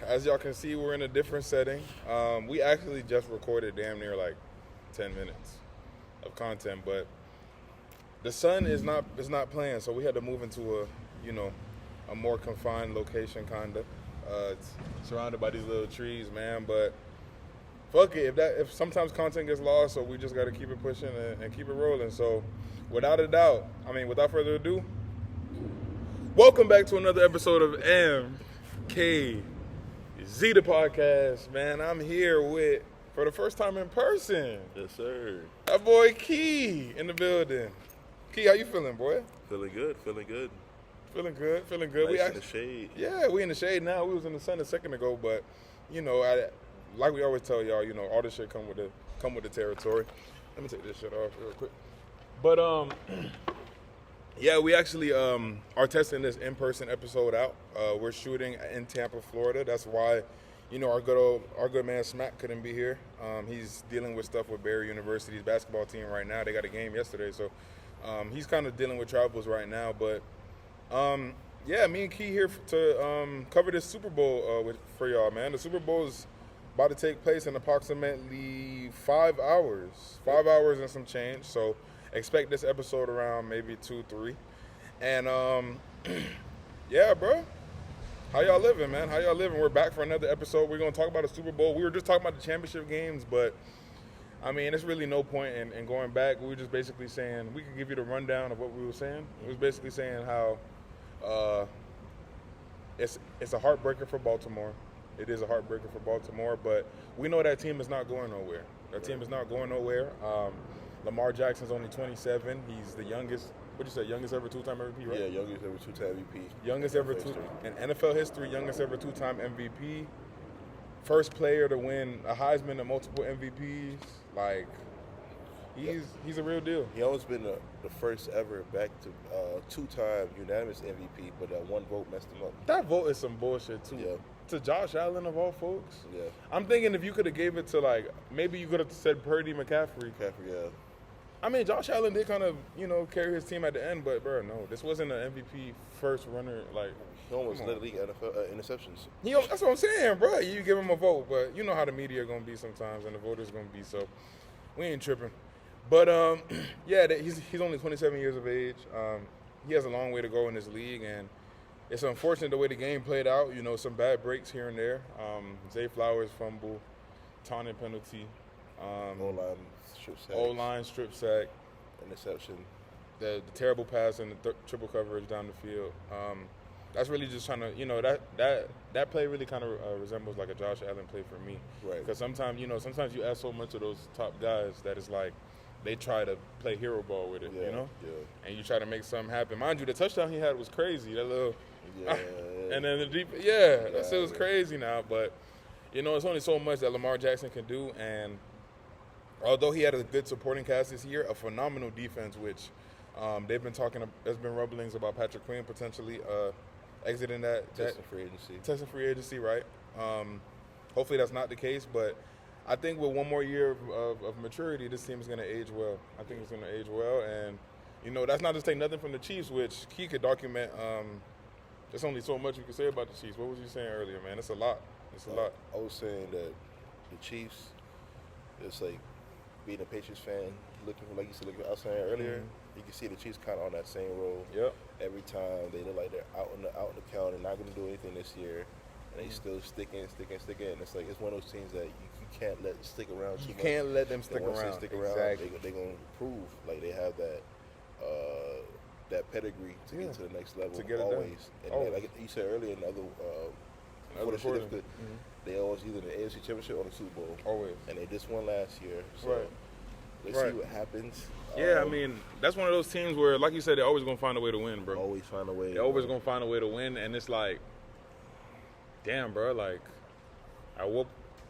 as y'all can see, we're in a different setting. We actually just recorded damn near like 10 minutes of content, but the sun is not playing, so we had to move into a more confined location, kinda. It's surrounded by these little trees, man. But fuck it, if sometimes content gets lost, so we just got to keep it pushing and keep it rolling. So, without further ado, welcome back to another episode of MKZ the podcast, man. I'm here with, for the first time in person, yes sir, our boy Key in the building. Key, how you feeling, boy? Feeling good. Feeling good. Nice We in the shade. Yeah, we in the shade now. We was in the sun a second ago, but like we always tell y'all, all this shit come with the territory. Let me take this shit off real quick. But yeah, we actually are testing this in-person episode out. We're shooting in Tampa, Florida. That's why, our good man Smack couldn't be here. He's dealing with stuff with Barry University's basketball team right now. They got a game yesterday, so he's kind of dealing with troubles right now. But yeah, me and Key here to cover this Super Bowl for y'all, man. The Super Bowl is about to take place in approximately 5 hours. 5 hours and some change. So expect this episode around maybe 2-3. And yeah, bro. How y'all living, man? How y'all living? We're back for another episode. We're gonna talk about the Super Bowl. We were just talking about the championship games, but I mean, there's really no point in going back. We were just basically saying, we could give you the rundown of what we were saying. It was basically saying how it's a heartbreaker for Baltimore. It is a heartbreaker for Baltimore, but we know that team is not going nowhere. That team is not going nowhere. Lamar Jackson's only 27. He's the youngest, youngest ever two-time MVP, right? Yeah, youngest ever two-time MVP. Youngest ever in NFL history, youngest ever two-time MVP. First player to win a Heisman and multiple MVPs. Like, he's a real deal. He almost been the first ever back to two-time unanimous MVP, but that one vote messed him up. That vote is some bullshit, too. Yeah. To Josh Allen, of all folks. Yeah. I'm thinking if you could have gave it to, like, maybe you could have said Purdy, McCaffrey. Yeah. I mean, Josh Allen did kind of, carry his team at the end, but, bro, no. This wasn't an MVP first runner, like. He almost led the league interceptions. That's what I'm saying, bro. You give him a vote, but you know how the media are going to be sometimes and the voters going to be, so we ain't tripping. But, yeah, he's only 27 years of age. He has a long way to go in this league, and it's unfortunate the way the game played out. Some bad breaks here and there. Zay Flowers fumble, taunting penalty. O-line strip sack. Interception. The terrible pass and the triple coverage down the field. That's really just trying to, that play really kind of resembles like a Josh Allen play for me. Right. Because sometimes you ask so much of those top guys that it's like they try to play hero ball with it, Yeah. And you try to make something happen. Mind you, the touchdown he had was crazy. That little, Yeah. and then the deep, that shit was crazy now. But it's only so much that Lamar Jackson can do. And although he had a good supporting cast this year, a phenomenal defense, which they've been talking. There's been rumblings about Patrick Queen potentially exiting Testing free agency, right? Hopefully that's not the case, but I think with one more year of maturity, this team is going to age well. I think it's going to age well, and that's not to take nothing from the Chiefs, which Key could document. There's only so much you can say about the Chiefs. What was you saying earlier, man? It's a lot. I was saying that the Chiefs, it's like being a Patriots fan, looking I was saying earlier, you can see the Chiefs kind of on that same road. Yep. Every time they look like they're out in the count and not going to do anything this year, and they still sticking. And it's like it's one of those teams that you can't let stick around too much. You can't let them stick Once around. they stick around, exactly. they're going to prove like they have that pedigree to get to the next level. To get it always. done. And like you said earlier in the other they always either the AFC Championship or the Super Bowl. Always. And they just won last year. So right. Let's see what happens. Yeah, I mean, that's one of those teams where, like you said, they're always going to find a way to win, bro. Always find a way. They're always going to find a way to win, and it's like, damn, bro, like,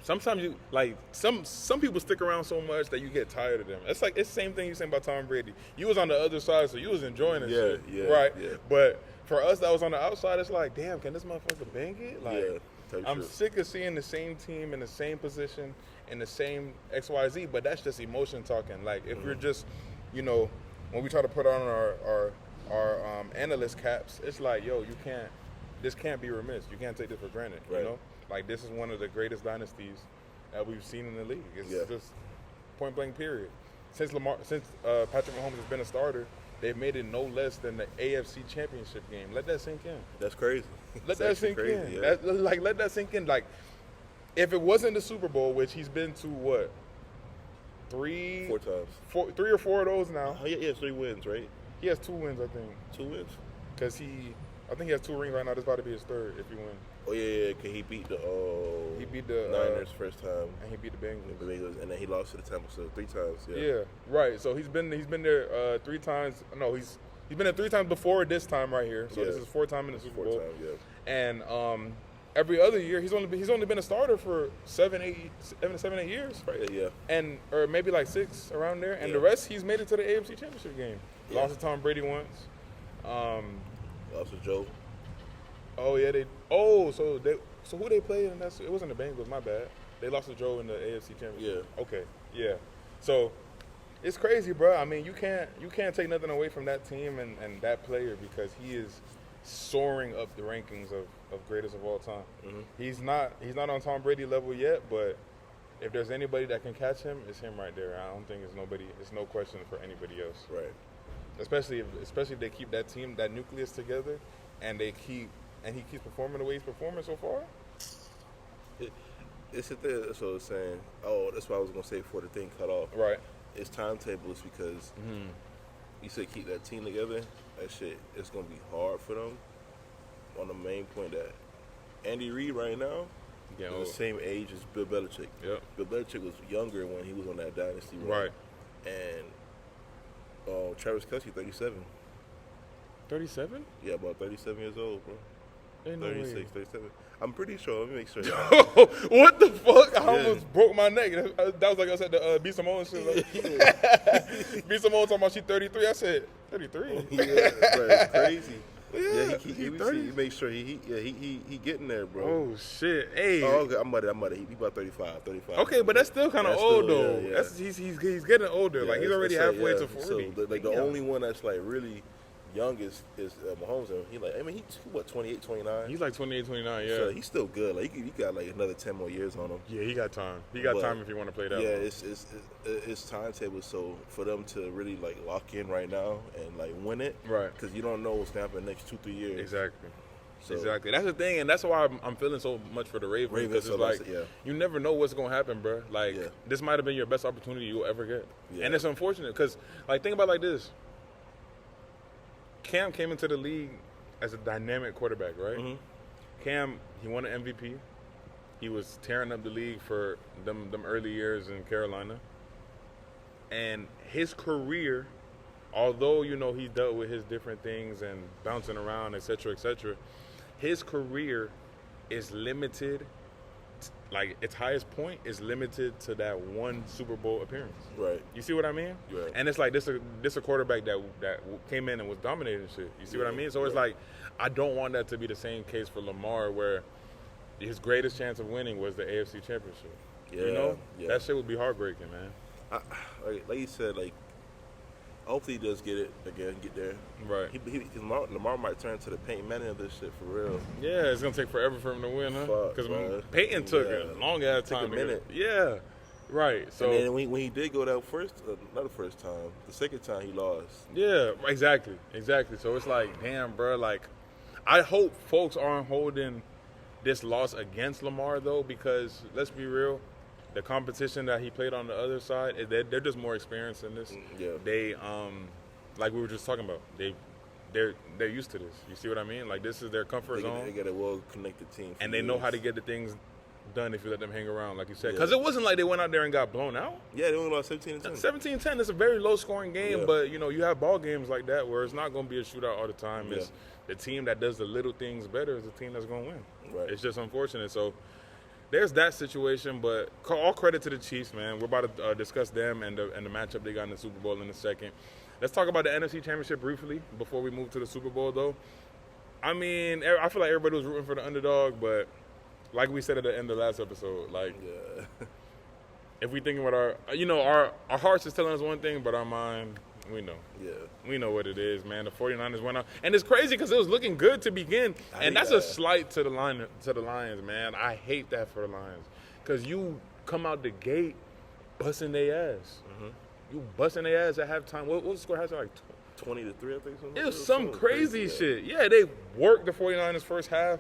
sometimes you, like, some people stick around so much that you get tired of them. It's like, it's the same thing you saying about Tom Brady. You was on the other side, so you was enjoying it. Yeah, right? Yeah. But for us that was on the outside, it's like, damn, can this motherfucker bang it? Like, I'm true. sick of seeing the same team in the same position in the same XYZ, but that's just emotion talking. Like, if we're just, when we try to put on our analyst caps, it's like, yo, this can't be remiss. You can't take this for granted, Right. like this is one of the greatest dynasties that we've seen in the league. It's just point blank period. Since Patrick Mahomes has been a starter, they've made it no less than the AFC Championship game. Let that sink in. That's crazy. Let that sink in. Yeah. Let that sink in. Like, if it wasn't the Super Bowl, which he's been to what? 4 times. 3 or 4 of those now. Oh, yeah, he has 3 wins, right? He has 2 wins, I think. 2 wins? Because I think he has 2 rings right now. This about to be his 3rd if he wins. Oh, yeah, because he beat the Niners first time. And he beat the Bengals. And then he lost to the Tampa, so 3 times. Yeah, right. So he's been there 3 times. No, he's been there 3 times before this time right here. So this is 4th time in the Super Bowl. 4 times, yeah. And every other year he's only been a starter for 7, 8 years. Right, yeah. And or maybe like 6 around there. And the rest he's made it to the AFC Championship game. Yeah. Lost to Tom Brady once. Lost to Joe. Oh yeah, so who they played in that? It wasn't the Bengals, my bad. They lost to Joe in the AFC Championship. Yeah. Okay. Yeah. So it's crazy, bro. I mean, you can't take nothing away from that team and that player because he is soaring up the rankings of greatest of all time. Mm-hmm. He's not on Tom Brady level yet, but if there's anybody that can catch him, it's him right there. I don't think it's no question for anybody else. Right. Especially if they keep that team, that nucleus together, and he keeps performing the way he's performing so far. It's a thing. So it's saying, that's what I was gonna say before the thing cut off. Right. It's timetables because you said keep that team together. That shit, it's gonna be hard for them. On the main point that Andy Reid right now is the same age as Bill Belichick. Yep. Bill Belichick was younger when he was on that dynasty run. Right. And Travis Kelce, 37. 37? Yeah, about 37 years old, bro. 36, 37. I'm pretty sure. Let me make sure. What the fuck? I almost broke my neck. That was like I said, the B. Simone shit. Like, B. Simone talking about she 33. I said, 33? Yeah, bro, it's crazy. Yeah, he 30. He make sure he getting there, bro. Oh, shit. Hey. Oh, okay. I'm about he about 35. Okay, but that's still kind of old, though. Yeah. He's getting older. Like, he's already halfway to 40. So, the only one that's, like, really young is Mahomes. And he's 28, 29? He's like 28, 29, yeah. So he's still good. Like, he got, like, another 10 more years on him. Yeah, he got time. He got time if you want to play that. Yeah, it's timetable. So for them to really, like, lock in right now and, like, win it. Right. Because you don't know what's going to happen the next 2-3 years. Exactly. Exactly. That's the thing, and that's why I'm feeling so much for the Ravens. Because it's like, you never know what's going to happen, bro. Like, this might have been your best opportunity you'll ever get. Yeah. And it's unfortunate because, like, think about it like this. Cam came into the league as a dynamic quarterback, right? Mm-hmm. Cam, he won an MVP. He was tearing up the league for them early years in Carolina. And his career, although, he dealt with his different things and bouncing around, et cetera, his career is limited. Like, its highest point is limited to that one Super Bowl appearance. Right. You see what I mean? Right. And it's like this a quarterback that came in and was dominating shit. You see what I mean? So it's like, I don't want that to be the same case for Lamar where his greatest chance of winning was the AFC Championship. Yeah. Yeah. That shit would be heartbreaking, man. Like you said, like, hopefully he does get it again, get there. Right. Lamar might turn to the Peyton Manning of this shit for real. Yeah, it's going to take forever for him to win, huh? Because Peyton took a long-ass time. A minute. Yeah. Right. So, and then when he did go that not the first time, the second time he lost. Yeah, exactly. So it's like, damn, bro, like, I hope folks aren't holding this loss against Lamar, though, because let's be real, the competition that he played on the other side, they're just more experienced in this. Yeah. They, like we were just talking about, they're used to this. You see what I mean? Like, this is their comfort zone. They got a well-connected team. And they know how to get the things done if you let them hang around, like you said. Because it wasn't like they went out there and got blown out. Yeah, they only lost 17-10. 17-10, it's a very low-scoring game, but, you have ball games like that where it's not going to be a shootout all the time. It's the team that does the little things better is the team that's going to win. Right. It's just unfortunate. So there's that situation, but all credit to the Chiefs, man. We're about to discuss them and the matchup they got in the Super Bowl in a second. Let's talk about the NFC Championship briefly before we move to the Super Bowl, though. I mean, I feel like everybody was rooting for the underdog, but like we said at the end of the last episode, like, if we thinking about our hearts is telling us one thing, but our mind We know. Yeah. We know what it is, man. The 49ers went out. And it's crazy because it was looking good to begin. And that's a slight to the Lions, man. I hate that for the Lions. Because you come out the gate busting their ass. Mm-hmm. You busting their ass at halftime. What was the score? Like 20-3, I think. It was some crazy shit. Yeah, they worked the 49ers first half.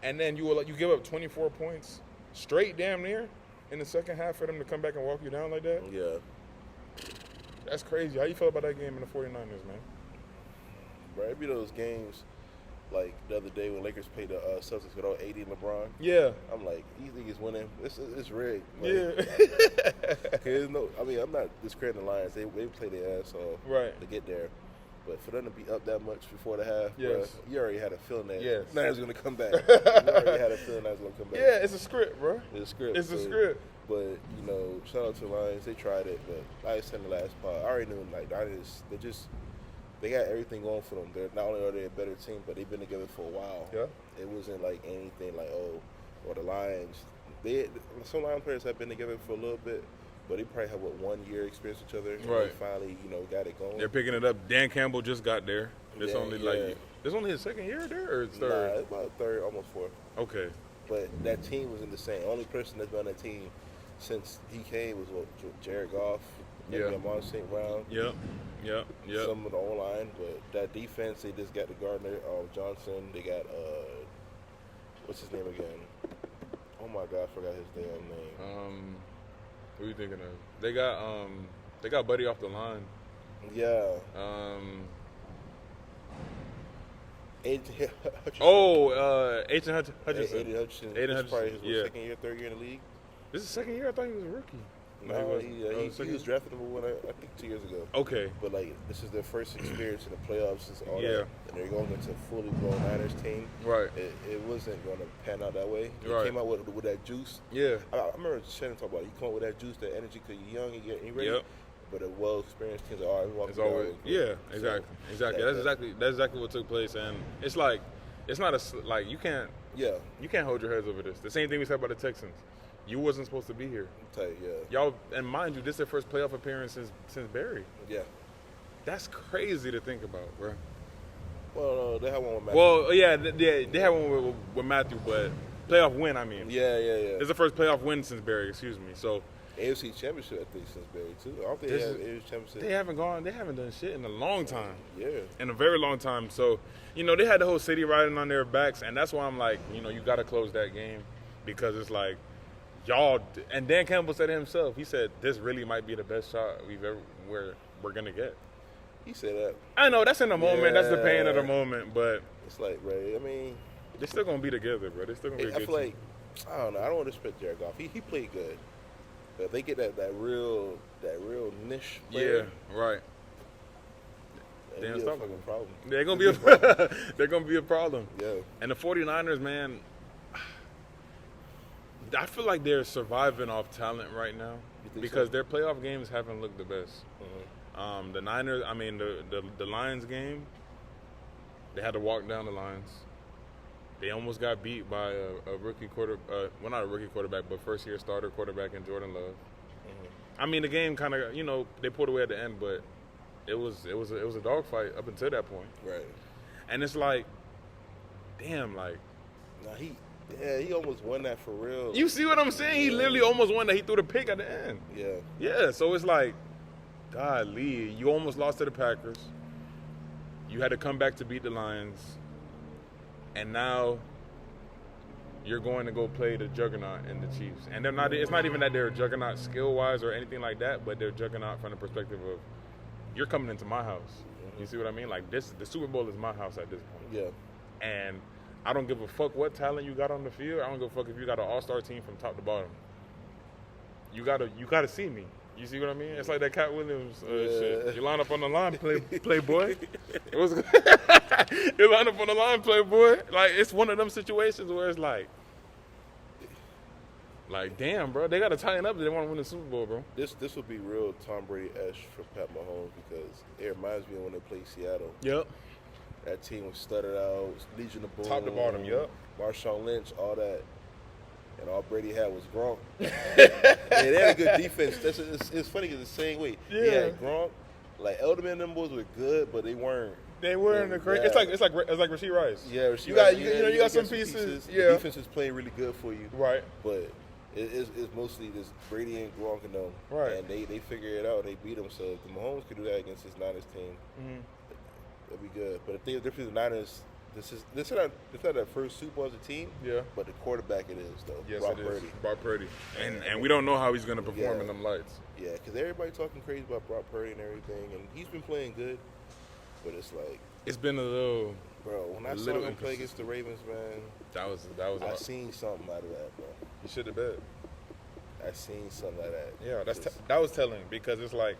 And then you give up 24 points straight damn near in the second half for them to come back and walk you down like that. Yeah. That's crazy. How you feel about that game in the 49ers, man? Bro, it'd be those games like the other day when Lakers played the Celtics without AD and LeBron. Yeah. I'm like, these niggas winning. It's rigged. Like, yeah. I'm not discrediting the Lions. They play their ass off to get there. But for them to be up that much before the half, bro, you already had a feeling that Niners going to come back. You already had a feeling Niners going to come back. Yeah, it's a script, bro. It's a script. It's a script. But, shout out to the Lions. They tried it. But like I said in the last pod, I already knew, like, they got everything going for them. They're not only are they a better team, but they've been together for a while. Yeah. It wasn't like anything like, or the Lions. Some Lions players have been together for a little bit, but they probably have 1 year experience with each other. Right. They finally, got it going. They're picking it up. Dan Campbell just got there. It's only his second year there, or it's third? Nah, it's about third, almost fourth. Okay. But that team was in the same. Only person that's been on that team since he came was Jared Goff. Maybe Amon St. Brown. Yep. Some of the O-line, but that defense, they just got the Gardner Johnson. They got what's his name again? Oh my God, I forgot his damn name. Who are you thinking of? They got Buddy off the line. Yeah. Hutchinson. Hutchinson. Aiden Hutchinson. This is probably his second year, third year in the league. This is the second year? I thought he was a rookie. No, he was drafted number one, I think 2 years ago. Okay. But, this is their first experience in the playoffs since all that. And they're going into a fully blown Niners team. Right. It wasn't going to pan out that way. He came out with that juice. Yeah. I remember Shannon talking about it. You come out with that juice, that energy, because you're young and you're ready. Yep. But a well-experienced team's like, all right, we walk always, exactly. That's exactly what took place. And it's like, it's not you can't hold your heads over this. The same thing we said about the Texans. You wasn't supposed to be here. Tight, Y'all, and mind you, this is their first playoff appearance since Barry. Yeah. That's crazy to think about, bro. Well, they had one with Matthew. Well, yeah, they had one with Matthew, but playoff win, I mean. Yeah. It's the first playoff win since Barry, excuse me. So AFC Championship, I think, since Barry, too. I don't think they have AFC Championship. They haven't done shit in a long time. Yeah. In a very long time. So, they had the whole city riding on their backs, and that's why I'm like, you got to close that game because it's like, y'all, and Dan Campbell said it himself. He said, this really might be the best shot we're going to get. He said that. I know, that's in the moment. That's the pain of the moment, but. It's like, Ray, they're still going to be together, bro. They're still going to be a good team. I feel like, I don't know. I don't want to respect Jared Goff. He played good. But if they get that real niche player. Yeah, right. They're a fucking problem. They're gonna be a problem. Yeah. And the 49ers, man, I feel like they're surviving off talent right now because their playoff games haven't looked the best. Mm-hmm. The Niners, the Lions game, they had to walk down the lines. They almost got beat by a rookie not a rookie quarterback, but first-year starter quarterback in Jordan Love. Mm-hmm. The game kind of, they pulled away at the end, but it was a dogfight up until that point. Right. And it's like, damn, like. Nah, he almost won that for real. You see what I'm saying? He literally almost won that. He threw the pick at the end. Yeah. Yeah, so it's like, golly, you almost lost to the Packers. You had to come back to beat the Lions. And now you're going to go play the juggernaut in the Chiefs. And it's not even that they're a juggernaut skill-wise or anything like that, but they're juggernaut from the perspective of you're coming into my house. Mm-hmm. You see what I mean? Like, the Super Bowl is my house at this point. Yeah. And I don't give a fuck what talent you got on the field. I don't give a fuck if you got an all-star team from top to bottom. You gotta see me. You see what I mean? It's like that Cat Williams shit. You line up on the line, playboy. You line up on the line, playboy. Like, it's one of them situations where it's like, damn, bro, they got to tighten up if they want to win the Super Bowl, bro. This would be real Tom Brady-esque for Pat Mahomes because it reminds me of when they played Seattle. Yep. That team was stuttered out, Legion of Boom. Top to bottom, yep. Marshawn Lynch, all that. And all Brady had was Gronk. And they had a good defense. It's funny because the same way. Yeah. He had Gronk, Like Elderman and them boys were good, but they weren't. They were in the crazy. It's like Rasheed Rice. Yeah, Rasheed you got Rice, you got some pieces. Yeah, the defense is playing really good for you. Right. But it's mostly this Brady and Gronk and them. Right. And they figure it out. They beat them. So if the Mahomes could do that against this Niners team, that'd be good. But if they different the Niners, this is not their first Super Bowl as a team. Yeah. But the quarterback it is though. Yes, Brock it is. Purdy. Brock Purdy. And we don't know how he's going to perform in them lights. Yeah, because everybody talking crazy about Brock Purdy and everything, and he's been playing good. But it's like it's been a little. Bro, when I saw him play against the Ravens, man, that was. I seen something out of that, bro. You should have bet. I seen something like that. Yeah, that was telling because it's like,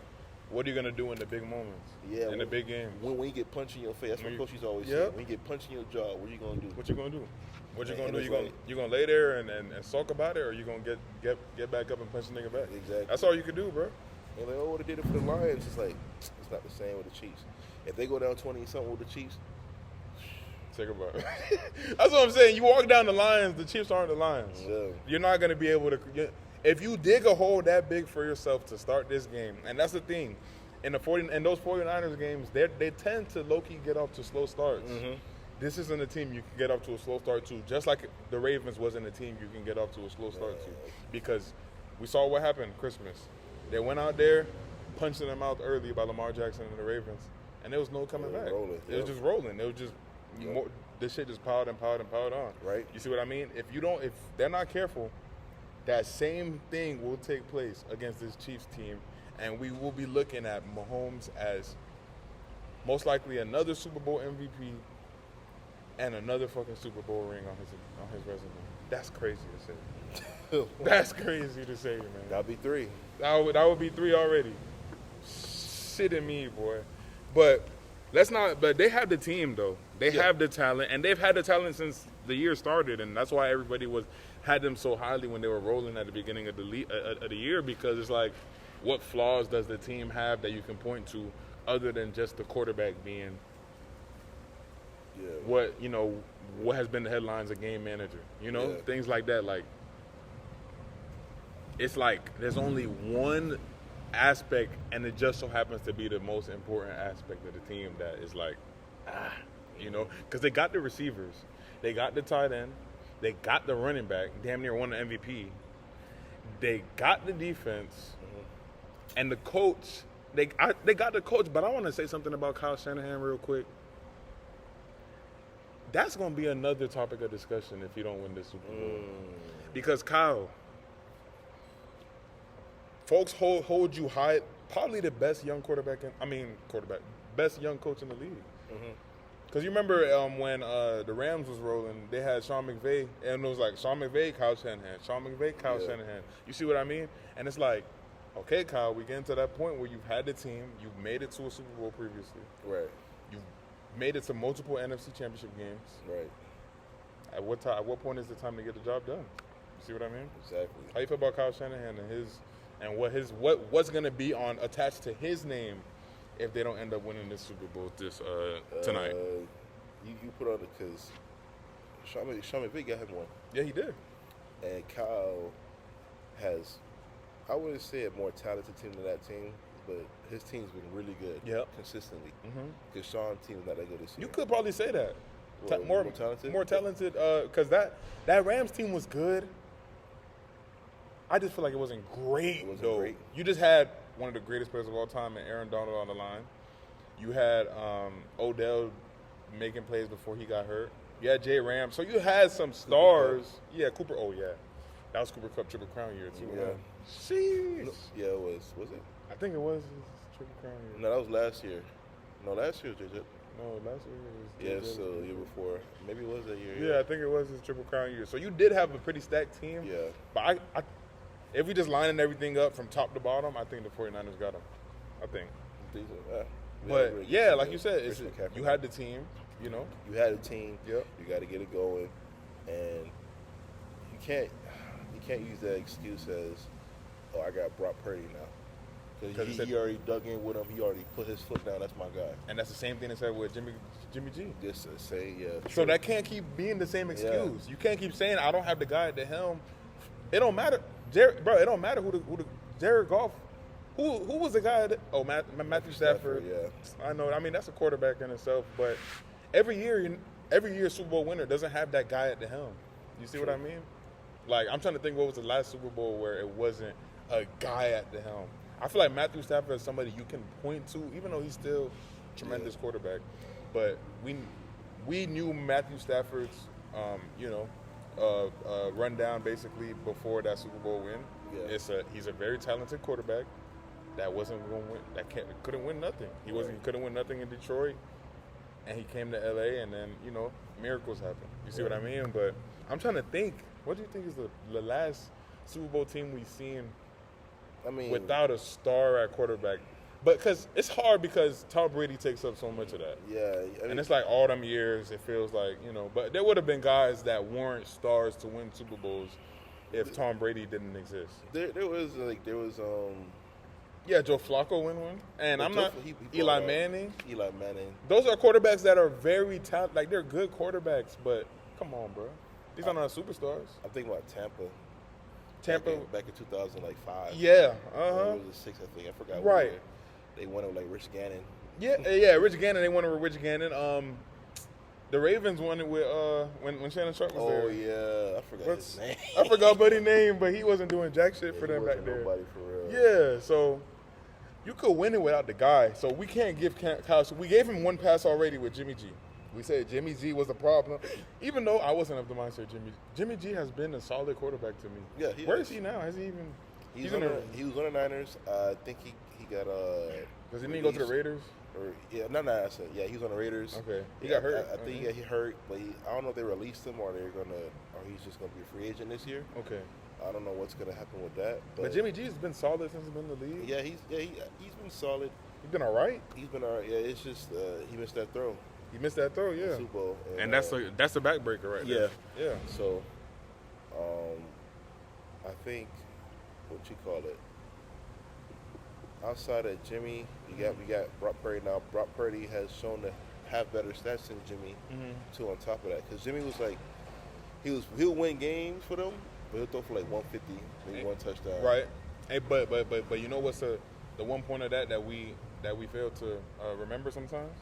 what are you gonna do in the big moments? Yeah, in the big games. When you get punched in your face, that's what coaches always say. When you get punched in your jaw, what are you gonna do? What you gonna do? What you gonna do? You gonna lay there and sulk about it, or you gonna get back up and punch the nigga back? Exactly. That's all you can do, bro. And like, what they did it for the Lions, it's like it's not the same with the Chiefs. If they go down 20-something with the Chiefs, take a bite. That's what I'm saying. You walk down the Lions, the Chiefs aren't the Lions. Yeah. You're not going to be able to. If you dig a hole that big for yourself to start this game, and that's the thing, in those 49ers games, they tend to low-key get off to slow starts. Mm-hmm. This isn't a team you can get off to a slow start to, just like the Ravens wasn't a team you can get off to a slow start to. Because we saw what happened Christmas. They went out there, punching them out early by Lamar Jackson and the Ravens, and there was no coming back. It was just rolling. It was just this shit just piled and piled and piled on. Right. You see what I mean? If they're not careful, that same thing will take place against this Chiefs team, and we will be looking at Mahomes as most likely another Super Bowl MVP and another fucking Super Bowl ring on his resume. That's crazy to say. That's crazy to say, man. That'll be 3. That would be 3 already. Shit in me, boy. But but they have the team though. They have the talent, and they've had the talent since the year started, and that's why everybody had them so highly when they were rolling at the beginning of the year, because it's like, what flaws does the team have that you can point to other than just the quarterback being what has been the headlines of game manager, things like that. Like, it's like there's only one aspect, and it just so happens to be the most important aspect of the team that is like, because they got the receivers, they got the tight end, they got the running back, damn near won the MVP, they got the defense, and the coach, they got the coach. But I want to say something about Kyle Shanahan real quick. That's going to be another topic of discussion if you don't win this Super Bowl. Because Kyle, folks hold you high, probably the best young best young coach in the league. Because you remember when the Rams was rolling, they had Sean McVay, and it was like Sean McVay, Kyle Shanahan, Sean McVay, Kyle Shanahan. You see what I mean? And it's like, okay, Kyle, we getting to that point where you've had the team, you've made it to a Super Bowl previously. Right. You've made it to multiple NFC Championship games. Right. At what point is the time to get the job done? You see what I mean? Exactly. How you feel about Kyle Shanahan and what's going to be attached to his name if they don't end up winning this Super Bowl tonight? You put on it because Sean McVay got him one. Yeah, he did. And Kyle has, I wouldn't say a more talented team than that team, but his team's been really good consistently. Because Sean's team is not that good this year. You could probably say that. Well, more talented? More talented, because that Rams team was good. I just feel like it wasn't great, though. You just had one of the greatest players of all time and Aaron Donald on the line. You had Odell making plays before he got hurt. You had Jay Ram. So you had some stars. Yeah, Cooper. Oh, yeah. That was Cooper Cup Triple Crown year, too. Yeah. Sheesh. No, yeah, it was. Was it? I think it was his Triple Crown year. No, that was last year. No, last year was JJ. No, last year was... Yeah, so the year before. Maybe it was that year. Yeah, I think it was his Triple Crown year. So you did have a pretty stacked team. Yeah. But I if we just lining everything up from top to bottom, I think the 49ers got him. I think. But, yeah, like you said, you had the team, You had a team. Yep. You got to get it going. And you can't use that excuse as, oh, I got Brock Purdy now. Because he already dug in with him. He already put his foot down. That's my guy. And that's the same thing they said with Jimmy G. Just to say, yeah. So that can't keep being the same excuse. Yeah. You can't keep saying, I don't have the guy at the helm. It don't matter. It don't matter who the Jared Goff Who was the guy? Matthew Stafford. Yeah, I know. I mean, that's a quarterback in itself. But every year Super Bowl winner doesn't have that guy at the helm. You see what I mean? Like, I'm trying to think what was the last Super Bowl where it wasn't a guy at the helm. I feel like Matthew Stafford is somebody you can point to, even though he's still a tremendous quarterback. But we knew Matthew Stafford's, rundown basically before that Super Bowl win. Yeah. He's a very talented quarterback that wasn't going to win. Couldn't win nothing. He couldn't win nothing in Detroit, and he came to LA, and then miracles happened. You see what I mean? But I'm trying to think. What do you think is the last Super Bowl team we've seen? I mean, without a star at quarterback. But because it's hard because Tom Brady takes up so much of that. Yeah. And it's like all them years, it feels like, But there would have been guys that weren't stars to win Super Bowls if Tom Brady didn't exist. There was. Yeah, Joe Flacco win one. And Eli Manning. Eli Manning. Those are quarterbacks that are very talented. Like, they're good quarterbacks, but come on, bro. These are not superstars. I'm thinking about Tampa. Back in 2005. Yeah. It was a 6, I think. I forgot. Right. They won it with Rich Gannon. Yeah, Rich Gannon. They won it with Rich Gannon. The Ravens won it with when Shannon Sharp was there. Oh yeah, I forgot his name. I forgot Buddy's name, but he wasn't doing jack shit for them back there. Nobody for real. Yeah, so you could win it without the guy. So we can't give Kyle. We gave him one pass already with Jimmy G. We said Jimmy G was the problem, even though I wasn't of the mindset Jimmy G has been a solid quarterback to me. Yeah, where is he now? Has he even? He was on the Niners. I think he got Does he need to go to the Raiders? He was on the Raiders. Okay, he got hurt. I think he hurt, but I don't know if they released him or he's just gonna be a free agent this year. Okay. I don't know what's gonna happen with that. But Jimmy G's been solid since he's been in the league. Yeah, he's been solid. He's been all right. He's been all right. Yeah, it's just he missed that throw. He missed that throw, yeah. Super Bowl. And that's a backbreaker right there. Yeah. So, I think what you call it. Outside of Jimmy, we got Brock Purdy now. Brock Purdy has shown to have better stats than Jimmy. Too. On top of that, because Jimmy was like, he'll win games for them, but he'll throw for like 150, maybe one touchdown. Right. Hey, but you know what's the one point of that we fail to remember sometimes?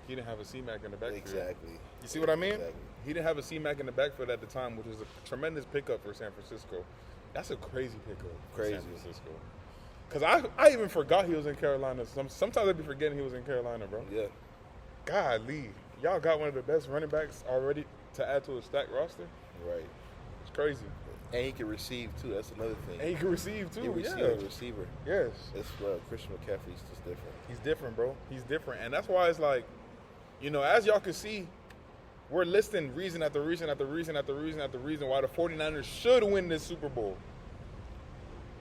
He didn't have a C-Mac in the backfield. Exactly. You see what I mean? Exactly. He didn't have a C-Mac in the backfield at the time, which was a tremendous pickup for San Francisco. That's a crazy pickup for San Francisco. Because I even forgot he was in Carolina. Sometimes I'd be forgetting he was in Carolina, bro. Yeah. Golly. Y'all got one of the best running backs already to add to a stacked roster? Right. It's crazy. And he can receive, too. That's another thing. And he can receive, too. He's a receiver. Yes. It's Christian McCaffrey's just different. He's different, bro. He's different. And that's why it's like, as y'all can see, we're listing reason after reason after reason after reason after reason why the 49ers should win this Super Bowl.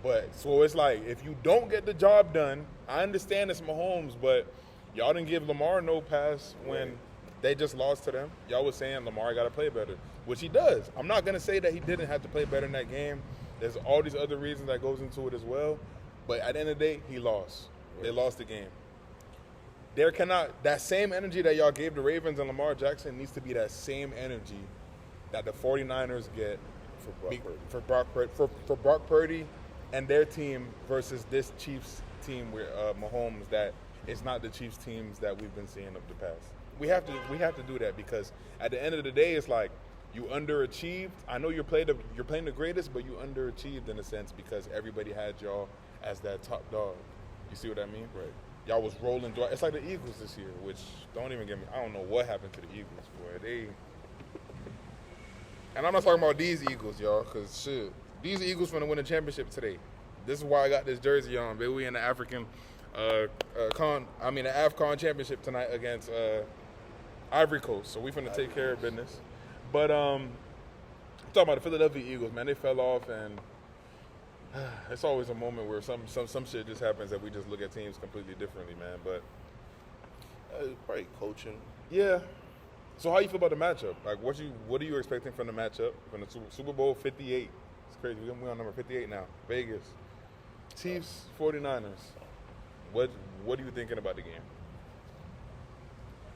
But, so it's like, if you don't get the job done, I understand it's Mahomes, but y'all didn't give Lamar no pass when they just lost to them. Y'all was saying Lamar got to play better, which he does. I'm not going to say that he didn't have to play better in that game. There's all these other reasons that goes into it as well. But at the end of the day, he lost. They lost the game. That same energy that y'all gave the Ravens and Lamar Jackson needs to be that same energy that the 49ers get for Brock Purdy and their team versus this Chiefs team with Mahomes that is not the Chiefs teams that we've been seeing of the past. We have to do that because at the end of the day, it's like you underachieved. I know you're playing the greatest, but you underachieved in a sense because everybody had y'all as that top dog. You see what I mean? Right. Y'all was rolling. It's like the Eagles this year, which don't even get me. I don't know what happened to the Eagles, boy. And I'm not talking about these Eagles, y'all, because shit. These Eagles finna win a championship today. This is why I got this jersey on, baby. We in the African, the AFCON championship tonight against Ivory Coast. So we finna take care of business. But I'm talking about the Philadelphia Eagles, man. They fell off, and it's always a moment where some shit just happens that we just look at teams completely differently, man. But probably coaching. Yeah. So how you feel about the matchup? Like, what are you expecting from the matchup from the Super Bowl 58? It's crazy. We're on number 58 now. Vegas. Chiefs, 49ers. What are you thinking about the game?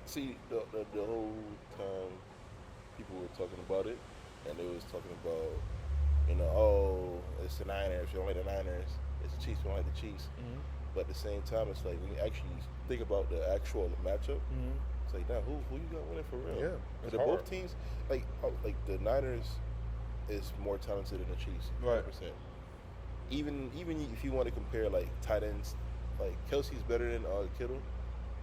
See, the whole time people were talking about it, and they was talking about, it's the Niners. You're only the Niners. it's the Chiefs. We don't like the Chiefs. But at the same time, it's like when you actually think about the actual matchup, it's like, now who you got winning for real? Yeah, because both teams, like the Niners is more talented than the Chiefs, 100%. Even if you want to compare like tight ends, like Kelsey's better than Kittle,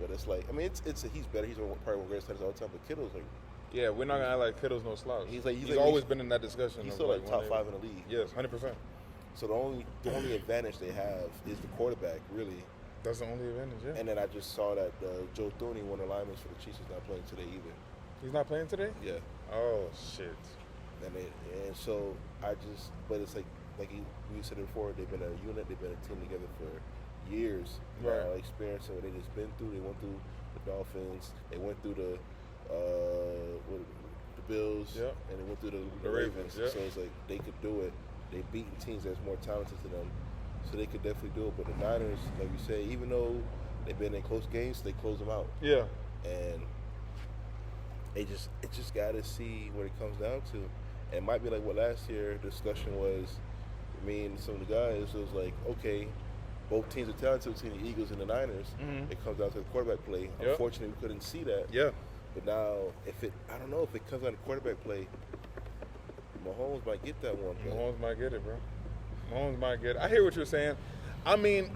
but it's like, I mean, he's better. He's probably one of the greatest tight ends all the time. But Kittle's like, yeah, we're not gonna act like Kittle's no slouch. He's always been in that discussion. He's still like top 5 in the league. Yes, 100%. So the only advantage they have is the quarterback, really. That's the only advantage, yeah. And then I just saw that Joe Thuney, one of the linemen for the Chiefs, is not playing today either. He's not playing today? Yeah. Oh shit. And so but it's like we said it before, they've been a unit, they've been a team together for years. Right. Experiencing what they just been through. They went through the Dolphins. They went through the Bills. Yep. And they went through the Ravens. Yep. So it's like they could do it. They've beaten teams that's more talented than them. So they could definitely do it. But the Niners, like we say, even though they've been in close games, they close them out. Yeah. And it just got to see what it comes down to. And it might be like what last year discussion was. Me and some of the guys was like, okay, both teams are talented between the Eagles and the Niners. It comes down to the quarterback play. Yep. Unfortunately, we couldn't see that. Yeah. But now, I don't know if it comes down to quarterback play, Mahomes might get that one. Bro. Mahomes might get it, bro. Mahomes might get it. I hear what you're saying. I mean,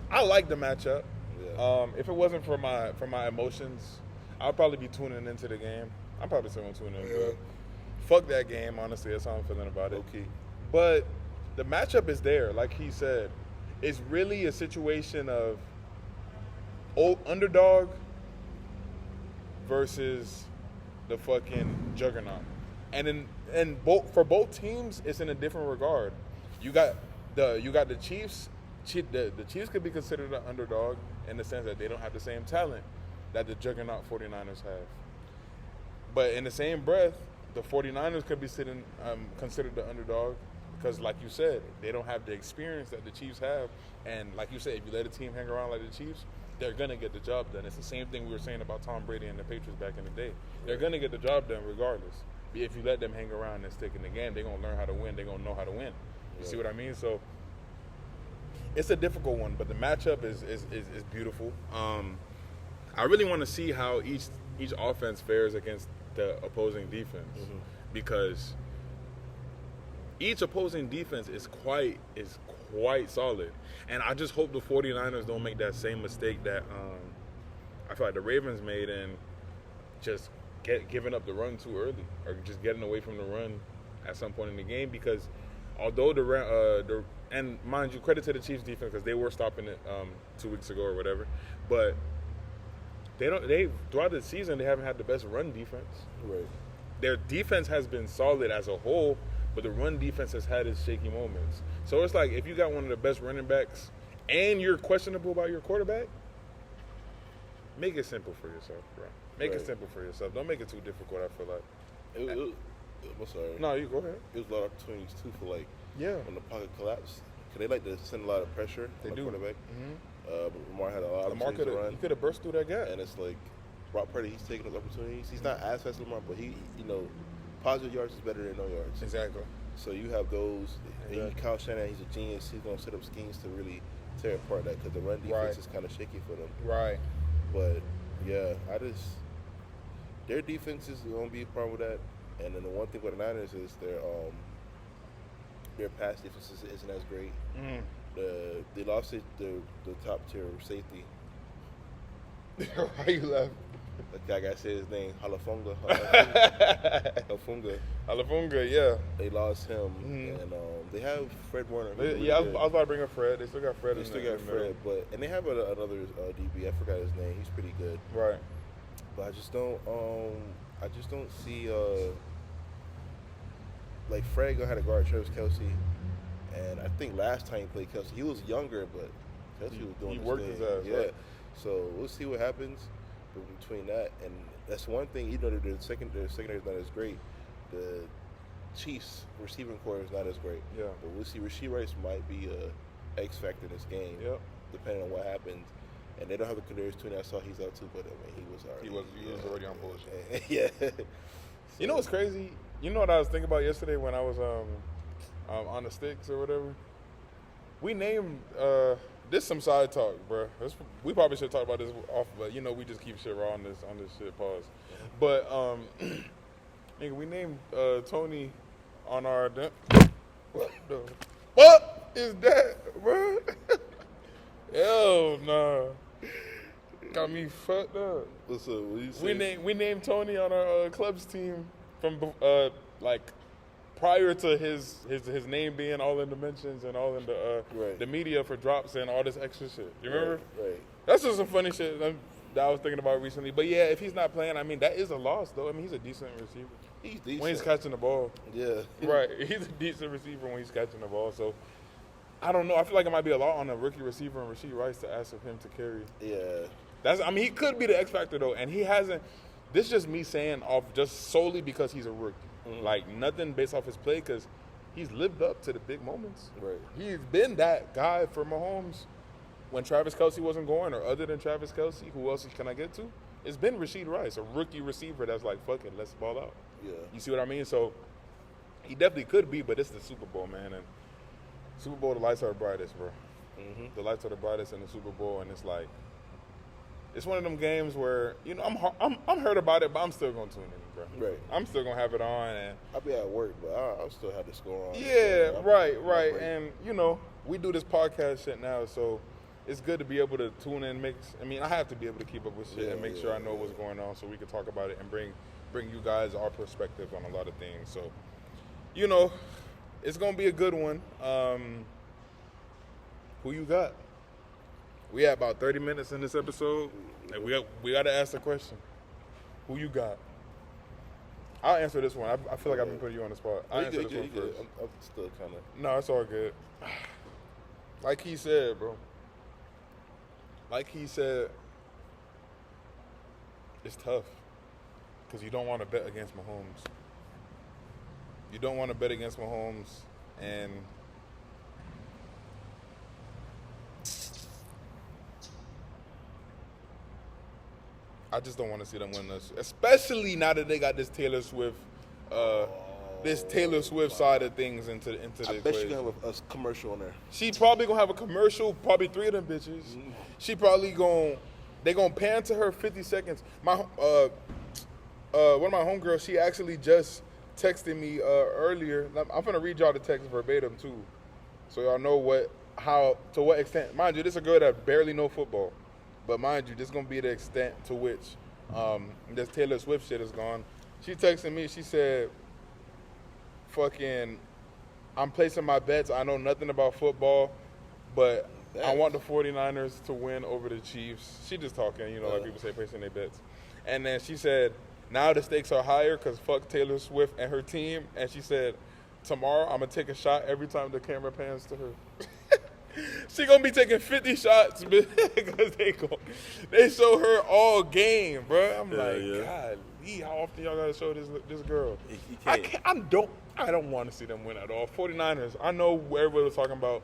I like the matchup. Yeah. If it wasn't for my emotions, I'd probably be tuning into the game. I'm probably still gonna tune in. Yeah. Fuck that game, honestly. That's how I'm feeling about it. Okay. But the matchup is there, like he said. It's really a situation of underdog versus the fucking juggernaut. And for both teams, it's in a different regard. You got the Chiefs. The Chiefs could be considered an underdog in the sense that they don't have the same talent that the juggernaut 49ers have. But in the same breath, the 49ers could be considered the underdog because, like you said, they don't have the experience that the Chiefs have. And like you said, if you let a team hang around like the Chiefs, they're going to get the job done. It's the same thing we were saying about Tom Brady and the Patriots back in the day. They're going to get the job done regardless. If you let them hang around and stick in the game, they're going to learn how to win. They're going to know how to win. You see what I mean? So it's a difficult one, but the matchup is beautiful. I really want to see how each offense fares against the opposing defense because each opposing defense is quite solid. And I just hope the 49ers don't make that same mistake that I feel like the Ravens made and just giving up the run too early or just getting away from the run at some point in the game because although and mind you, credit to the Chiefs defense because they were stopping it 2 weeks ago or whatever, but they throughout the season they haven't had the best run defense. Right. Their defense has been solid as a whole, but the run defense has had its shaky moments. So it's like if you got one of the best running backs and you're questionable about your quarterback, make it simple for yourself, bro. Make it simple for yourself. Don't make it too difficult, I feel like. I'm sorry. No, you go ahead. There's a lot of opportunities, too, for, like, Yeah. when the pocket collapse. Because they like to send a lot of pressure on the quarterback. But Lamar had a lot of opportunities to run. He could have burst through that gap. And it's like, Brock Purdy, he's taking those opportunities. He's not as fast as Lamar, but he, positive yards is better than no yards. Exactly. So you have those. Exactly. And Kyle Shanahan, he's a genius. He's going to set up schemes to really tear apart that because the run defense is kind of shaky for them. Right. But, yeah, their defense is going to be a problem with that. And then the one thing with the Niners is their pass defense isn't as great. They lost the top tier safety. Why you laughing? Like I said his name, Halafunga. Halafunga, yeah. They lost him, and they have Fred Warner. I was about to bring up Fred. They still got Fred. They still got Fred, and they have another DB. I forgot his name. He's pretty good. Right. But I just don't see like Fred had to guard Travis Kelce, and I think last time he played Kelce, he was younger, but Kelce was doing. He worked his ass. Yeah. Right. So we'll see what happens between that, and that's one thing. Even though the secondary is not as great, the Chiefs receiving core is not as great. Yeah. But we'll see. Rasheed Rice might be a X factor in this game. Yep. Depending on what happens. And they don't have the Kadarius Toney. I saw he's out too, but I mean he was already on bullshit. Yeah. You know what's crazy? You know what I was thinking about yesterday when I was on the sticks or whatever? we named this some side talk, bro. We probably should talk about this off, but we just keep shit raw on this shit. Pause. But nigga, we named Tony on our. What the fuck is that, bro? Hell nah. Got me fucked up. What's up? What you say? We named Tony on our club's team from like prior to his name being all in the mentions and all in the media for drops and all this extra shit. You remember? Right. That's just some funny shit that I was thinking about recently. But yeah, if he's not playing, I mean that is a loss though. I mean he's a decent receiver. He's decent when he's catching the ball. Yeah. Right. He's a decent receiver when he's catching the ball. So I don't know. I feel like it might be a lot on a rookie receiver and Rashee Rice to ask of him to carry. Yeah. I mean, he could be the X factor though, and he hasn't. This is just me saying off just solely because he's a rookie. Mm-hmm. Like nothing based off his play because he's lived up to the big moments. Right. He's been that guy for Mahomes when Travis Kelce wasn't going, or other than Travis Kelce, who else can I get to? It's been Rashee Rice, a rookie receiver that's like, fuck it, let's ball out. Yeah. You see what I mean? So he definitely could be, but it's the Super Bowl, man, and Super Bowl the lights are the brightest, bro. Mm-hmm. The lights are the brightest in the Super Bowl, and it's like. It's one of them games where I'm hurt about it, but I'm still gonna tune in, bro. Right. I'm still gonna have it on, and I'll be at work, but I'll still have the score on. Yeah, right. And we do this podcast shit now, so it's good to be able to tune in. I have to be able to keep up with shit and make sure I know what's going on, so we can talk about it and bring you guys our perspective on a lot of things. So, it's gonna be a good one. Who you got? We had about 30 minutes in this episode, and we got to ask the question. Who you got? I'll answer this one. I feel like I've been putting you on the spot. I'll answer this one first. I'm still kind of... No, it's all good. Like he said, bro. Like he said, it's tough because you don't want to bet against Mahomes. You don't want to bet against Mahomes, and... I just don't want to see them win this, especially now that they got this Taylor Swift side of things into the equation. I bet she's gonna have a commercial on there. She probably gonna have a commercial, probably 3 of them bitches. Mm-hmm. She probably they gonna pan to her 50 seconds. One of my homegirls, she actually just texted me earlier. I'm gonna read y'all the text verbatim too, so y'all know to what extent. Mind you, this is a girl that barely know football. But mind you, this is going to be the extent to which this Taylor Swift shit is gone. She texted me. She said, I'm placing my bets. I know nothing about football, but I want the 49ers to win over the Chiefs. She just talking, like people say, placing their bets. And then she said, now the stakes are higher because fuck Taylor Swift and her team. And she said, tomorrow I'm going to take a shot every time the camera pans to her. She gonna be taking 50 shots because they show her all game, bro. I'm God, how often y'all gotta show this girl? I don't want to see them win at all. 49ers. I know everybody was talking about.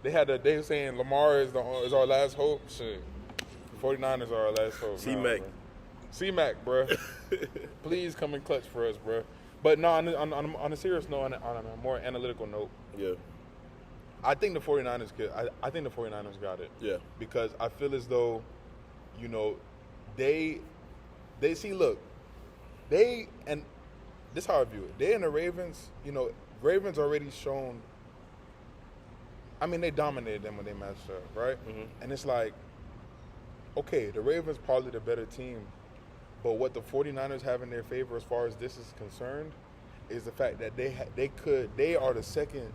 They were saying Lamar is our last hope. Shit, 49ers are our last hope. C-Mac, bro. Please come in clutch for us, bro. But no, on a serious note, on a more analytical note. Yeah. I think the 49ers I think the 49ers got it. Yeah. Because I feel as though, they see, look, and this is how I view it. They and the Ravens, Ravens already shown, I mean, they dominated them when they matched up, right? Mm-hmm. And it's like, okay, the Ravens probably the better team, but what the 49ers have in their favor as far as this is concerned is the fact that they are the second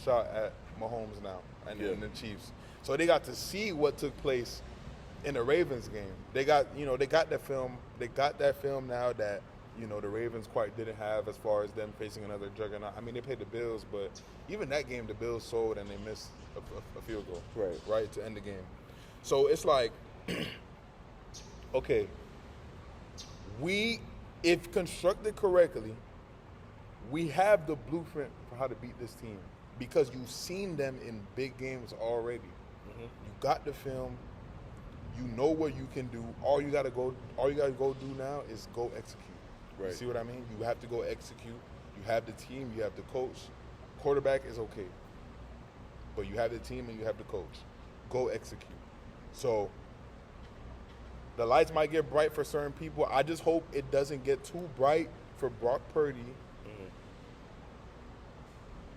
shot at Mahomes now and the Chiefs. So they got to see what took place in the Ravens game. They got that film. They got that film now that the Ravens quite didn't have as far as them facing another juggernaut. I mean, they played the Bills, but even that game, the Bills sold and they missed a field goal. Right to end the game. So it's like, okay, if constructed correctly, we have the blueprint for how to beat this team because you've seen them in big games already. Mm-hmm. You got the film. You know what you can do. All you gotta go do now is go execute. Right. You see what I mean? You have to go execute. You have the team. You have the coach. Quarterback is okay. but you have the team and you have the coach. Go execute. So the lights might get bright for certain people. I just hope it doesn't get too bright for Brock Purdy.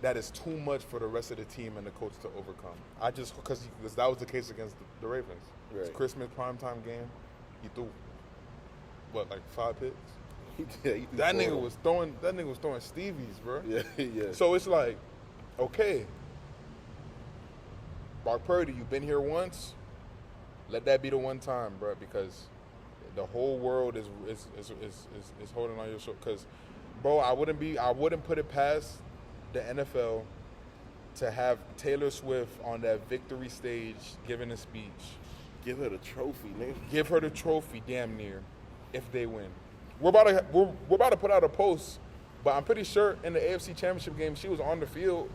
That is too much for the rest of the team and the coach to overcome. Because that was the case against the Ravens. Right. It's Christmas primetime game. He threw like 5 hits. That nigga was throwing Stevies, bro. Yeah. So it's like, okay, Brock Purdy, you've been here once. Let that be the one time, bro, because the whole world is holding on your shoulder. Because, bro, I wouldn't put it past the NFL to have Taylor Swift on that victory stage giving a speech. Give her the trophy, nigga. Give her the trophy, damn near, if they win. We're about to put out a post, but I'm pretty sure in the AFC Championship game she was on the field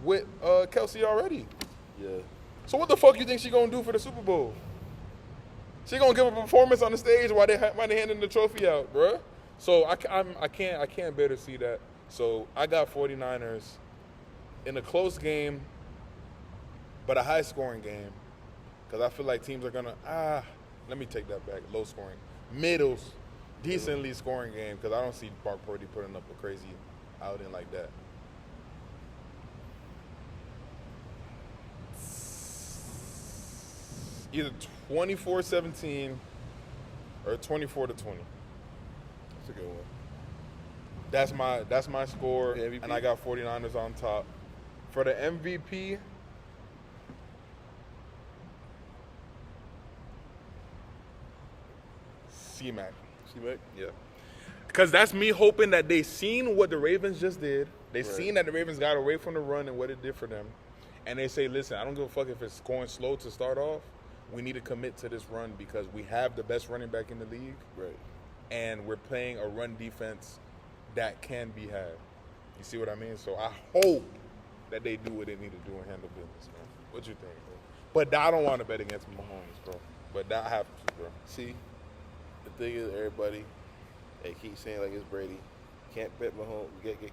with Kelsey already. Yeah. So what the fuck you think she gonna do for the Super Bowl? She gonna give a performance on the stage while they handing the trophy out, bruh. So I can't bear to see that. So I got 49ers in a close game, but a high-scoring game, because I feel like teams are going to, let me take that back, low-scoring. Decently scoring game, because I don't see Brock Purdy putting up a crazy outing like that. Either 24-17 or 24-20. That's a good one. That's my score, and I got 49ers on top. For the MVP, C-Mac. C-Mac? Yeah. Because that's me hoping that they seen what the Ravens just did. They seen that the Ravens got away from the run and what it did for them. And they say, listen, I don't give a fuck if it's going slow to start off. We need to commit to this run because we have the best running back in the league. Right. And we're playing a run defense that can be had. You see what I mean? So I hope that they do what they need to do and handle business, man. What you think, bro? But I don't want to bet against Mahomes, bro. But that happens, bro. See, the thing is, everybody, they keep saying like it's Brady. Can't bet Mahomes.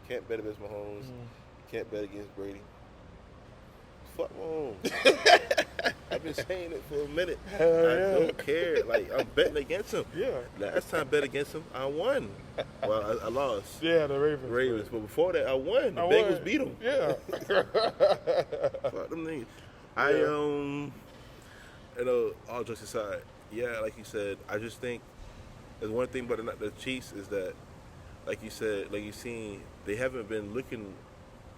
Can't bet against Mahomes. Can't bet against Brady. Fuck Mahomes. I've been saying it for a minute. I don't care. Like, I'm betting against him. Yeah. Last time I bet against him, I won. Well, I lost. Yeah, the Ravens. But before that, I won. The Bengals beat them. Yeah. Fuck them niggas. All jokes aside, yeah, like you said, I just think there's one thing about the Chiefs is that, like you said, like you seen, they haven't been looking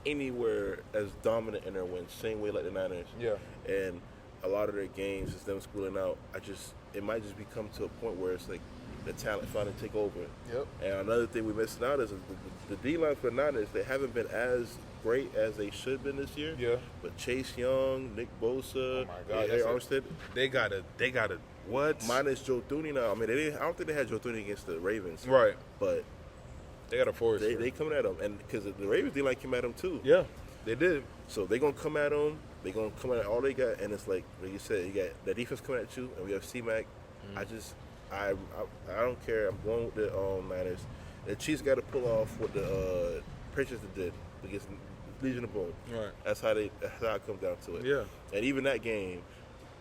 anywhere as dominant in their wins, same way like the Niners. Yeah. And a lot of their games is them schooling out. It might just become to a point where it's like the talent finally take over. Yep. And another thing we missing out is the D-line for the Niners. They haven't been as great as they should have been this year. Yeah. But Chase Young, Nick Bosa, oh my God, Eric Armstead. They got a what? Minus Joe Thuney now. I mean, I don't think they had Joe Thuney against the Ravens. Right. But they got a force. They coming at them, and because the Ravens D-line came at them too. Yeah, they did. So they're gonna come at them. They're gonna come at all they got, and it's like you said, you got the defense coming at you, and we have C-Mac. I don't care. I'm going with the Niners. The Chiefs got to pull off what the Patriots did against Legion of Boom. Right. That's how it comes down to it. Yeah. And even that game,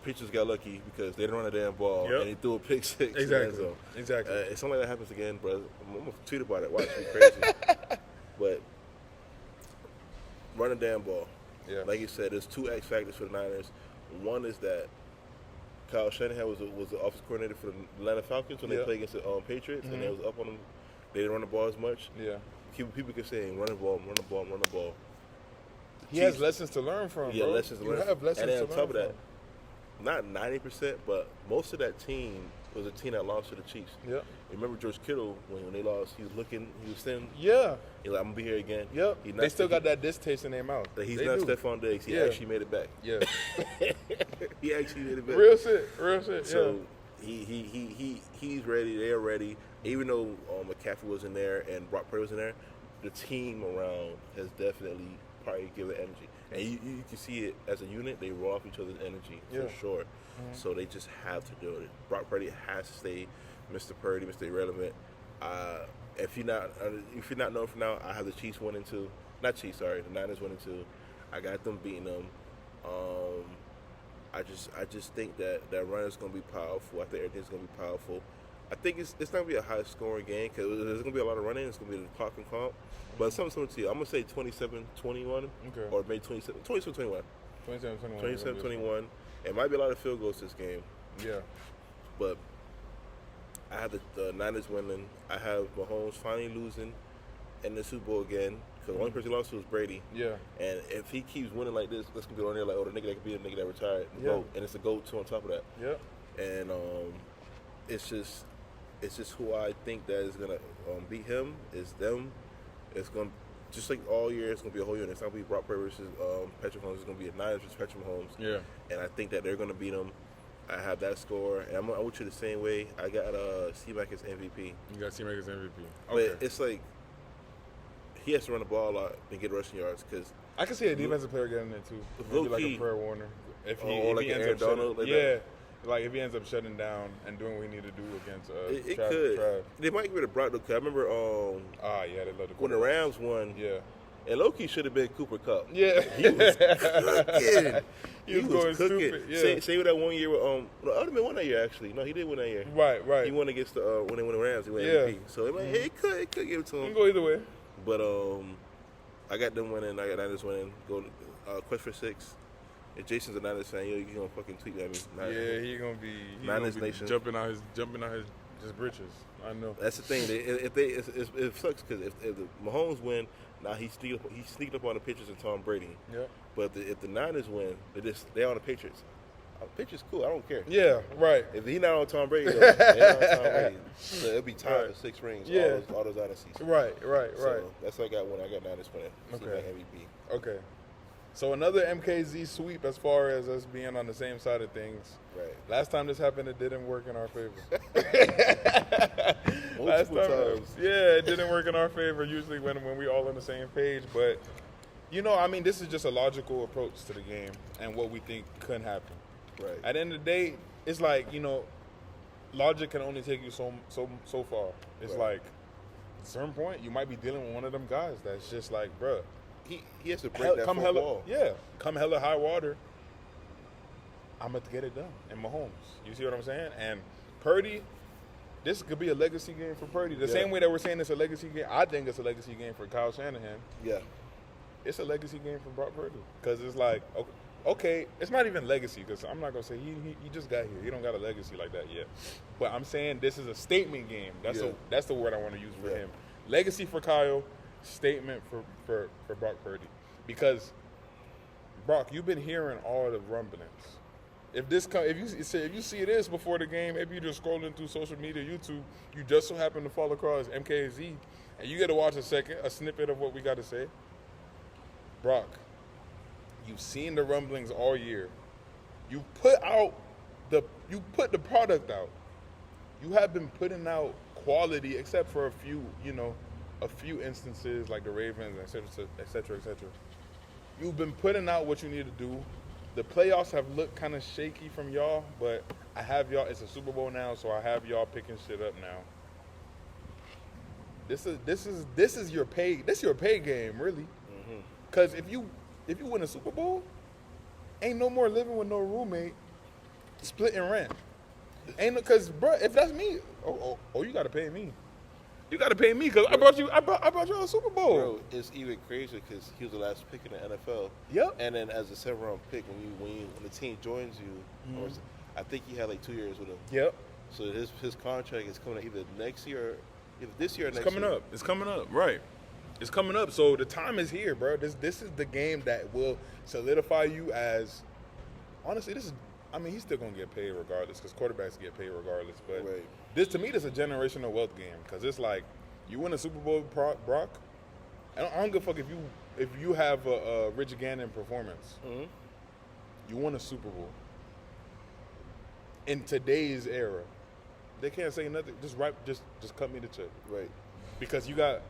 Patriots got lucky because they didn't run a damn ball and they threw a pick six. Exactly. Exactly. If something like that happens again, bro, I'm gonna tweet about it. Watch me crazy. But run a damn ball. Yeah. Like you said, there's 2 X factors for the Niners. One is that Kyle Shanahan was the offensive coordinator for the Atlanta Falcons when they played against the Patriots, and they was up on them. They didn't run the ball as much. Yeah. People keep saying, run the ball. He has lessons to learn from, Yeah, bro. lessons to learn. You have lessons and then to on learn top of that, from. not 90%, but most of that team was a team that lost to the Chiefs. Yeah. Remember George Kittle, when they lost, he was thin. Yeah. He's like, I'm going to be here again. Yep. They still got that distaste in their mouth. He's not Stephon Diggs. He actually made it back. Yeah. He actually made it back. Real shit. So he's ready. They're ready. Even though McCaffrey wasn't there and Brock Purdy wasn't there, the team around has definitely probably given energy. And you can see it as a unit. They roll off each other's energy for sure. Mm-hmm. So they just have to do it. Brock Purdy has to stay Mr. Purdy, Mr. Irrelevant. If you're not known for now, I have the Chiefs winning 2. Not Chiefs, sorry. The Niners winning 2. I got them beating them. I just think that run is going to be powerful. I think everything's going to be powerful. I think it's not going to be a high scoring game because there's going to be a lot of running. It's going to be the clock and comp. But something to you. I'm going to say 27-21 or maybe 27-21. 27-21. It might be a lot of field goals this game. Yeah. But I have the Niners winning. I have Mahomes finally losing in the Super Bowl again. Because the only person he lost to was Brady. Yeah. And if he keeps winning like this, that's going to be on there like, oh, the nigga that could be the nigga that retired. Yeah. GOAT. And it's a GOAT too on top of that. Yeah. And it's just who I think that is going to beat him is them. It's going to, just like all year, it's going to be a whole year. It's not going to be Brock Purdy versus Patrick Mahomes. It's going to be a Niners versus Patrick Mahomes. Yeah. And I think that they're going to beat him. I have that score. And I want you the same way. I got C-Mac as MVP. You got C-Mac as MVP. Okay. But it's like, he has to run the ball a lot and get rushing yards because I can see a defensive player getting it too. Maybe like a Fred Warner. If he ends up Donald, like if he ends up shutting down and doing what he need to do against it Trav. could. They might get rid of Brock though. Cause I remember they love the when the Rams won. Yeah. And Loki should have been Cooper Kupp. Yeah. He was cooking. he was cooking. Stupid. Yeah. Same with that 1 year with the other man won that year actually. No, he did win that year. Right. He won against the when they won the Rams. He won MVP. So it could give it to him. It can go either way. But I got them winning. I got Niners winning. Go quest for 6. If Jason's a Niners fan, you gonna fucking tweet at me. He gonna be Niners Nation jumping out his britches. I know. That's the thing. It sucks because if the Mahomes win, now he sneaked up on the Patriots and Tom Brady. Yeah. But if the Niners win, they're on the Patriots. Patriots cool. I don't care. Yeah. Right. If he's not on Tom Brady, they're not on Tom Brady. So it'll be tied for 6 rings. Yeah. All those dynasties. Right. So that's what I got when I got Niners winning. Okay. MVP. Okay. So another MKZ sweep as far as us being on the same side of things. Right. Last time this happened, it didn't work in our favor. Multiple times. Yeah, it didn't work in our favor usually when we all on the same page. But, this is just a logical approach to the game and what we think could happen. Right. At the end of the day, it's like, logic can only take you so far. It's like, at a certain point, you might be dealing with one of them guys that's just like, bruh. He has to break that fourth wall. Yeah, come hella high water, I'm going to get it done. And Mahomes, you see what I'm saying? And Purdy, this could be a legacy game for Purdy. The same way that we're saying it's a legacy game, I think it's a legacy game for Kyle Shanahan. Yeah. It's a legacy game for Brock Purdy. Because it's like, okay, it's not even legacy because I'm not going to say he just got here. He don't got a legacy like that yet. But I'm saying this is a statement game. That's the word I want to use for him. Legacy for Kyle. Statement for Brock Purdy, because Brock, you've been hearing all the rumblings. If you see this before the game, maybe you're just scrolling through social media, YouTube, you just so happen to fall across MKZ, and you get to watch a snippet of what we got to say. Brock, you've seen the rumblings all year. You put the product out. You have been putting out quality, except for a few instances like the Ravens, et cetera. You've been putting out what you need to do. The playoffs have looked kind of shaky from y'all, but I have y'all. It's a Super Bowl now, so I have y'all picking shit up now. This is your pay. This your pay game, really. Because if you win a Super Bowl, ain't no more living with no roommate, splitting rent. Because bro, if that's me, you gotta pay me. You got to pay me because I brought you a Super Bowl. Bro, it's even crazier because he was the last pick in the NFL. Yep. And then as a 7th-round pick, when the team joins you, I think he had like 2 years with him. Yep. So his contract is coming out either next year, either this year or next year. It's coming up, right? It's coming up. So the time is here, bro. This is the game that will solidify you as. Honestly, he's still gonna get paid regardless because quarterbacks get paid regardless. But this to me, this is a generational wealth game because it's like you win a Super Bowl, Brock. I don't give a fuck if you have a Rich Gannon performance. Mm-hmm. You won a Super Bowl. In today's era, they can't say nothing. Just cut me the check, right? Because you got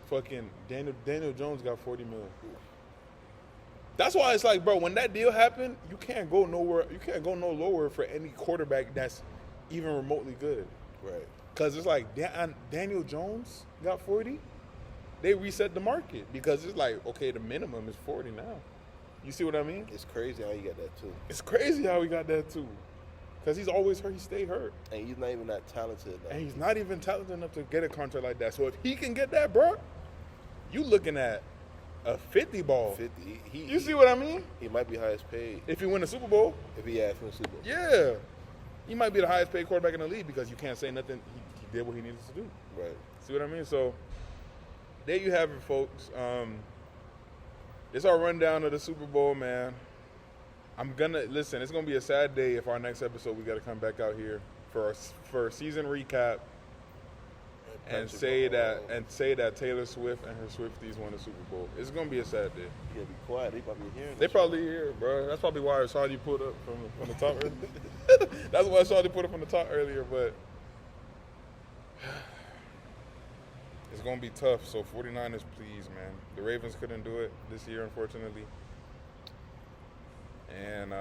fucking Daniel Jones got $40 million. That's why it's like, bro, when that deal happened, you can't go nowhere. You can't go no lower for any quarterback that's even remotely good. Right. Because it's like Daniel Jones got 40. They reset the market because it's like, okay, the minimum is 40 now. You see what I mean? It's crazy how he got that too. It's crazy how he got that too. Because he's always hurt. He stayed hurt. And he's not even that talented enough. And he's not even talented enough to get a contract like that. So if he can get that, bro, you looking at a 50 ball. 50. You see what I mean? He might be highest paid. If he win the Super Bowl. If he wins the Super Bowl. Yeah. He might be the highest paid quarterback in the league because you can't say nothing. He did what he needed to do. Right. See what I mean? So there you have it, folks. It's our rundown of the Super Bowl, man. Listen, it's gonna be a sad day if our next episode we gotta come back out here for a season recap and say that Taylor Swift and her Swifties won the Super Bowl. It's gonna be a sad day. You gotta be quiet. They probably hearing. They probably hear, bro. That's probably why I saw you put up from the top earlier. That's why I saw you put up from the top earlier, but it's gonna be tough. So 49ers, please, man. The Ravens couldn't do it this year, unfortunately. And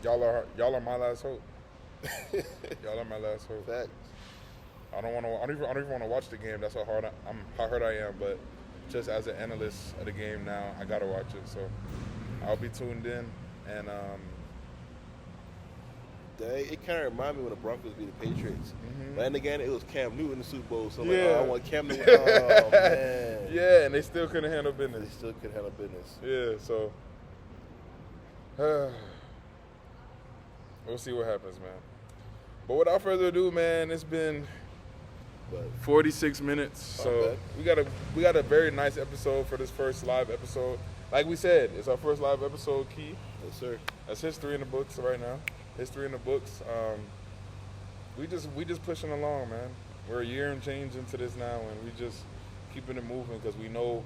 y'all are my last hope. Y'all are my last hope. Facts. I don't even want to watch the game. That's how hurt I am. But just as an analyst of the game now, I gotta watch it. So I'll be tuned in. And it kind of reminded me when the Broncos beat the Patriots. Mm-hmm. But then again, it was Cam Newton in the Super Bowl. So I'm yeah. like, I want Cam Newton. Oh man. Yeah, and they still couldn't handle business. They still couldn't handle business. Yeah. So. We'll see what happens, man. But without further ado, man, it's been 46 minutes. So we got a very nice episode for this first live episode. Like we said, it's our first live episode, Key. Yes, sir. That's history in the books right now. History in the books. We just pushing along, man. We're a year and change into this now, and we just keeping it moving because we know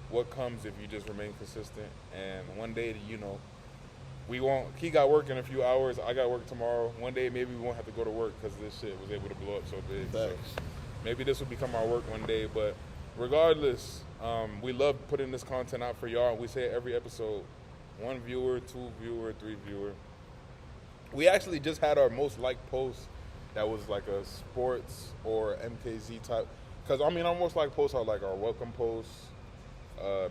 what comes if you just remain consistent. And one day, we won't. He got work in a few hours. I got work tomorrow. One day, maybe we won't have to go to work because this shit was able to blow up so big. So maybe this will become our work one day. But regardless, we love putting this content out for y'all. We say it every episode: 1 viewer, 2 viewer, 3 viewer. We actually just had our most liked post that was like a sports or MKZ type. Because our most liked posts are like our welcome posts.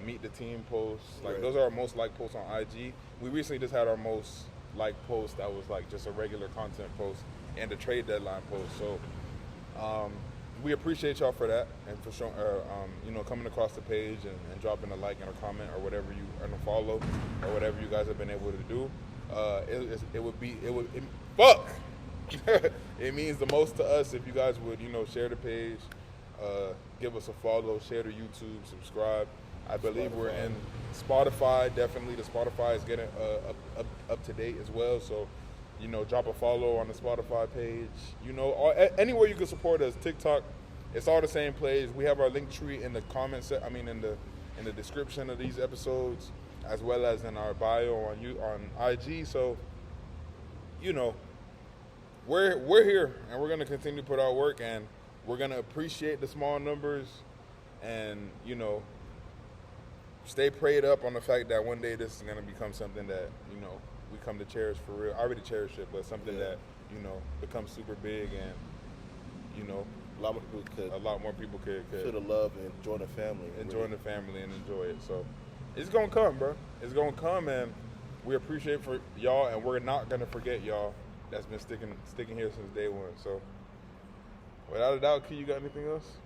Meet the team posts, Those are our most liked posts on IG. We recently just had our most liked post that was like just a regular content post and a trade deadline post. So we appreciate y'all for that and for showing, coming across the page and dropping a like and a comment or whatever and a follow or whatever you guys have been able to do. It means the most to us if you guys would share the page, give us a follow, share the YouTube, subscribe. I believe we're in Spotify. Definitely, the Spotify is getting up to date as well. So, drop a follow on the Spotify page. Anywhere you can support us. TikTok, it's all the same place. We have our link tree in the comments. In the description of these episodes, as well as in our bio on IG. So, we're here and we're gonna continue to put our work and we're gonna appreciate the small numbers and stay prayed up on the fact that one day this is going to become something that, we come to cherish for real. I already cherish it, but something that, becomes super big and, a lot more people could feel the love and join the family. Enjoy the family and enjoy it. So it's going to come, bro. It's going to come, and we appreciate for y'all, and we're not going to forget y'all that's been sticking here since day one. So without a doubt, Key, you got anything else?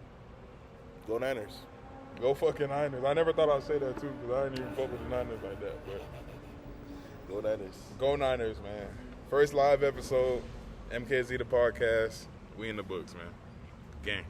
Go Niners. Go fucking Niners. I never thought I'd say that, too, because I didn't even fuck with the Niners like that. But Go Niners. Go Niners, man. First live episode, MKZ the podcast. We in the books, man. Gang.